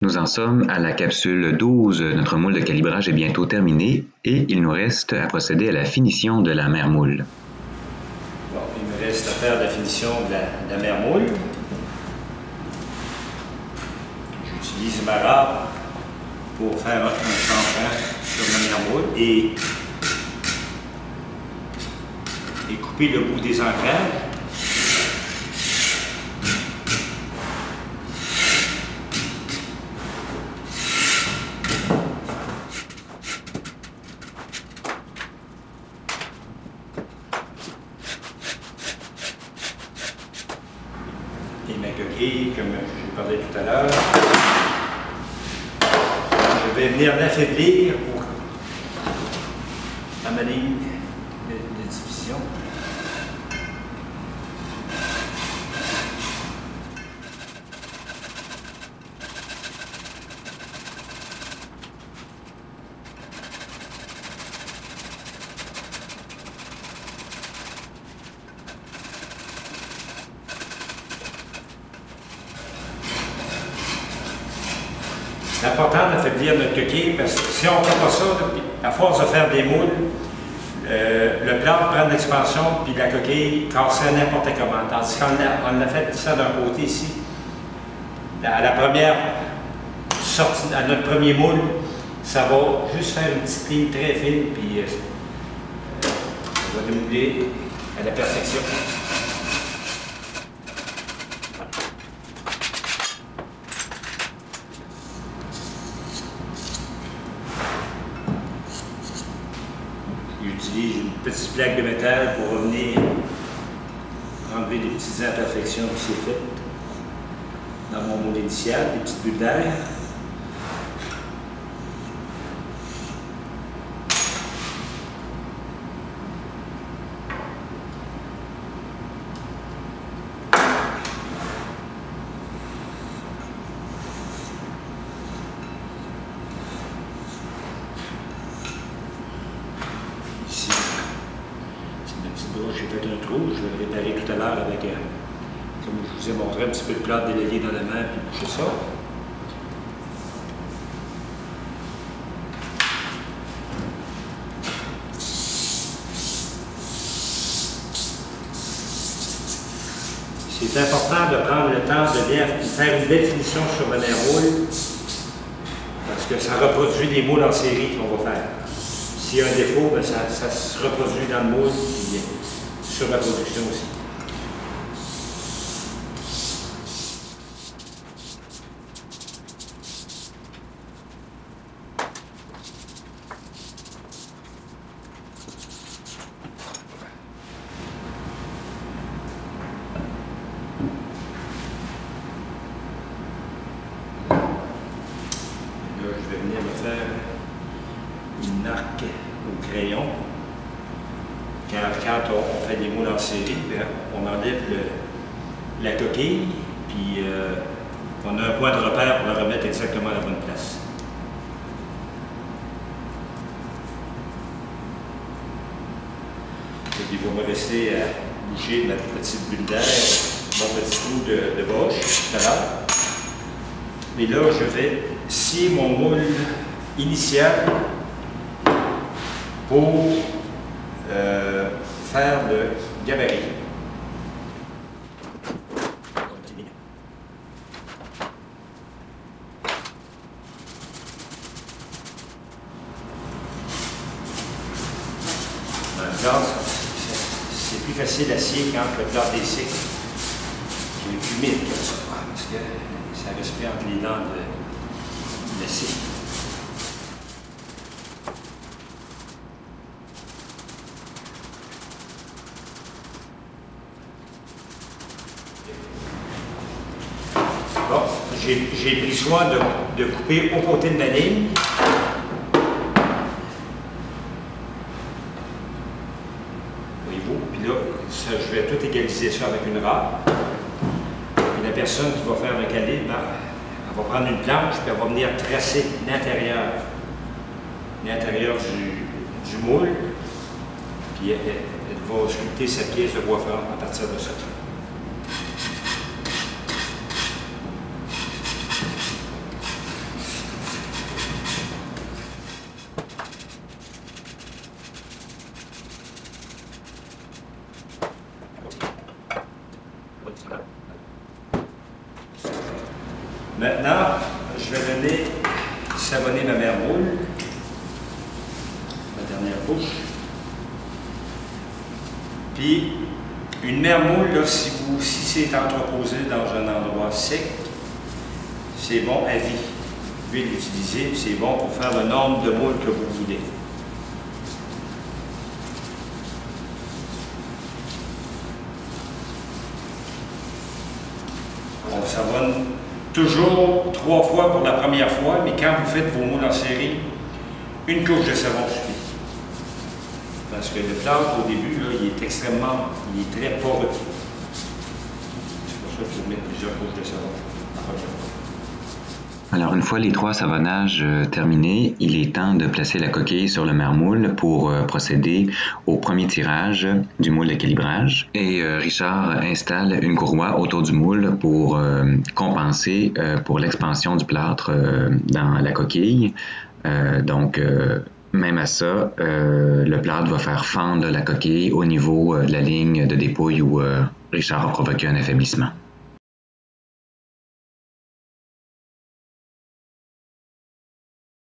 Nous en sommes à la capsule 12. Notre moule de calibrage est bientôt terminé et il nous reste à procéder à la finition de la mère moule. Bon, il me reste à faire la finition de la mère moule. J'utilise ma râpe pour faire un chanfrein sur la mère moule et couper le bout des ancrages. Et ma coquille, comme je parlais tout à l'heure, je vais venir l'affaiblir pour amener les divisions. C'est important d'affaiblir notre coquille parce que si on ne fait pas ça, à force de faire des moules, le plat prend de l'expansion puis la coquille casserait n'importe comment. Tandis qu'on a fait ça d'un côté ici, à la première sortie, à notre premier moule, ça va juste faire une petite ligne très fine puis on va démouler à la perfection. J'utilise une petite plaque de métal pour revenir enlever des petites imperfections qui s'est faites dans mon moule initial, des petites bulles d'air. J'ai fait un trou, je vais le réparer tout à l'heure avec, comme je vous ai montré, un petit peu de plâtre délayé dans la main puis boucher ça. C'est important de prendre le temps de bien faire une belle finition sur la mère moule parce que ça reproduit des moules en série qu'on va faire. S'il y a un défaut, bien, ça se reproduit dans le moule et sur la production aussi. Et là, je vais venir me faire une arc au crayon. Car quand on fait des moules en série, on enlève la coquille, puis on a un point de repère pour la remettre exactement à la bonne place. Et il va me rester à bouger ma petite bulle d'air, mon petit trou de broche tout à l'heure. Et là, je vais scier mon moule initial pour faire le gabarit. Dans le plâtre, c'est plus facile à scier quand le plâtre est sec, qui est plus humide comme ça, parce que ça reste plus entre les dents de la scie. Bon, j'ai pris soin de couper au côté de ma ligne. Voyez-vous? Puis là, je vais tout égaliser ça avec une râpe. Puis la personne qui va faire le calibre, elle va prendre une planche, puis elle va venir tracer l'intérieur du moule. Puis elle va sculpter sa pièce de bois franc à partir de ça. Maintenant, je vais savonner ma mère moule, ma dernière couche. Puis, une mère moule, là, si c'est entreposé dans un endroit sec, c'est bon à vie. Vous pouvez l'utiliser, c'est bon pour faire le nombre de moules que vous voulez. On savonne toujours 3 fois pour la première fois, mais quand vous faites vos moules en série, une couche de savon suffit. Parce que le plâtre, au début, là, il est très poreux. C'est pour ça qu'il faut mettre plusieurs couches de savon la première fois. Alors, une fois les 3 savonnages terminés, il est temps de placer la coquille sur le mère-moule pour procéder au premier tirage du moule de calibrage. Et Richard installe une courroie autour du moule pour compenser pour l'expansion du plâtre dans la coquille. Même à ça, le plâtre va faire fendre la coquille au niveau de la ligne de dépouille où Richard a provoqué un affaiblissement.